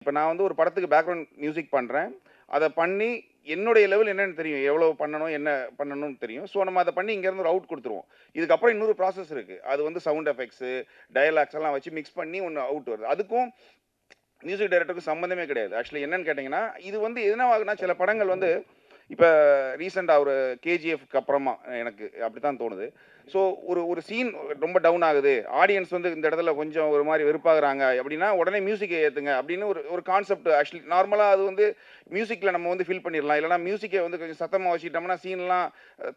இப்போ நான் வந்து ஒரு படத்துக்கு பேக்ரவுண்ட் மியூசிக் பண்ணுறேன். அத பண்ணி என்னுடைய லெவல் என்னன்னு தெரியும். எவ்வளோ பண்ணணும், என்ன பண்ணணும்னு தெரியும். ஸோ நம்ம அத பண்ணி இங்கேருந்து ஒரு அவுட் குடுத்துருவோம். இதுக்கப்புறம் இன்னொரு ப்ராசஸ் இருக்கு. அது வந்து சவுண்ட் எஃபெக்ட்ஸு, டயலாக்ஸ் எல்லாம் வச்சு மிக்ஸ் பண்ணி ஒண்ணு அவுட் வருது. அதுக்கும் மியூசிக் டைரக்டருக்கும் சம்மந்தமே கிடையாது. ஆக்சுவலி என்னன்னு கேட்டீங்கன்னா, இது வந்து எதனாகும்னா சில படங்கள் வந்து இப்ப ரீசென்ட்டா ஒரு கேஜிஎஃப்க்கு அப்புறமா எனக்கு அப்படித்தான் தோணுது. ஸோ ஒரு ஒரு சீன் ரொம்ப டவுன் ஆகுது. ஆடியன்ஸ் வந்து இந்த இடத்துல கொஞ்சம் ஒரு மாரி வெறுப்பாகுறாங்க அப்படின்னா, உடனே மியூசிக்க ஏத்துங்க அப்படின்னு ஒரு ஒரு கான்செப்ட் ஆக்சுவலி நார்மலா அது வந்து மியூசிக்ல நம்ம வந்து ஃபில் பண்ணிடலாம். இல்லன்னா மியூசிக்க வந்து கொஞ்சம் சத்தமா வச்சுக்கிட்டோம்னா சீன்லாம்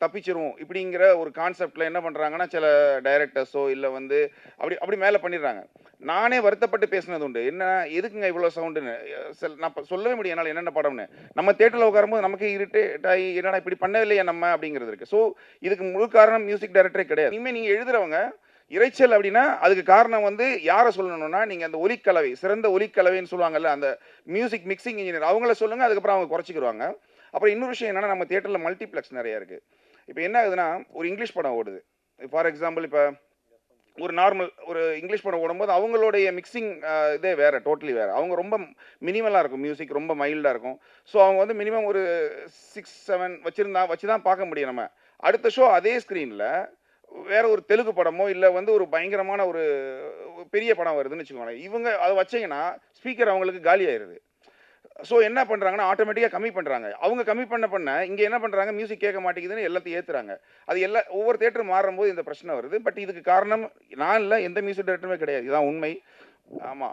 தப்பிச்சிரும். இப்படிங்கிற ஒரு கான்செப்ட்ல என்ன பண்றாங்கன்னா, சில டைரக்டர்ஸோ இல்ல வந்து அப்படி அப்படி மேல பண்ணிடுறாங்க. நானே வருத்தப்பட்டு பேசினது உண்டு. என்ன எதுக்குங்க இவ்வளோ சவுண்டுன்னு. நான் சொல்லவே முடியும் என்னால என்னென்ன படம்னு. நம்ம தியேட்டர்ல உட்காரும்போது நமக்கே இரிட்டேட் ஆயி என்னடா இப்படி பண்ணவே இல்லையா நம்ம அப்படிங்கிறது இருக்கு. ஸோ இதுக்கு முழு காரணம் மியூசிக் டைரக்டரே கிடையாது. இனிமே நீங்க எழுதுறவங்க இரைச்சல் அப்படின்னா அதுக்கு காரணம் வந்து யார சொல்லணும்னா, நீங்க அந்த ஒலிக்கலவை, சிறந்த ஒலிக்கலவைன்னு சொல்லுவாங்கல்ல, அந்த மியூசிக் மிக்சிங் இன்ஜினியர் அவங்கள சொல்லுங்க. அதுக்கப்புறம் அவங்க குறைச்சுக்கிருவாங்க. அப்புறம் இன்னொரு விஷயம் என்னன்னா, நம்ம தியேட்டர்ல மல்டிப்ளெக்ஸ் நெறைய இருக்கு. இப்ப என்ன ஆகுதுன்னா, ஒரு இங்கிலீஷ் படம் ஓடுது. ஃபார் எக்ஸாம்பிள் இப்ப ஒரு நார்மல் ஒரு இங்கிலீஷ் படம் ஓடும்போது அவங்களுடைய மிக்சிங் இதே வேற, டோட்டலி வேற. அவங்க ரொம்ப மினிமலா இருக்கும். மியூசிக் ரொம்ப மைல்டா இருக்கும். ஸோ அவங்க வந்து மினிமம் ஒரு 6, 7 வச்சு தான் பார்க்க முடியும் நம்ம. அடுத்த ஷோ அதே ஸ்க்ரீன்ல வேற ஒரு தெலுங்கு படமோ, இல்ல வந்து ஒரு பயங்கரமான ஒரு பெரிய படம் வருதுன்னு வச்சுக்கோங்களேன். இவங்க அத வச்சீங்கன்னா, ஸ்பீக்கர் அவங்களுக்கு காலி ஆயிருது. ஸோ என்ன பண்றாங்கன்னா, ஆட்டோமேட்டிக்கா கம்மி பண்றாங்க. அவங்க கம்மி பண்ண, இங்க என்ன பண்றாங்க, மியூசிக் கேட்க மாட்டேங்குதுன்னு எல்லாத்தையும் ஏத்துறாங்க. அது ஒவ்வொரு தியேட்டரும் மாறும்போது இந்த பிரச்சனை வருது. பட் இதுக்கு காரணம் நான் இல்ல, எந்த மியூசிக் டைரக்டருமே கிடையாது. இதான் உண்மை. ஆமா.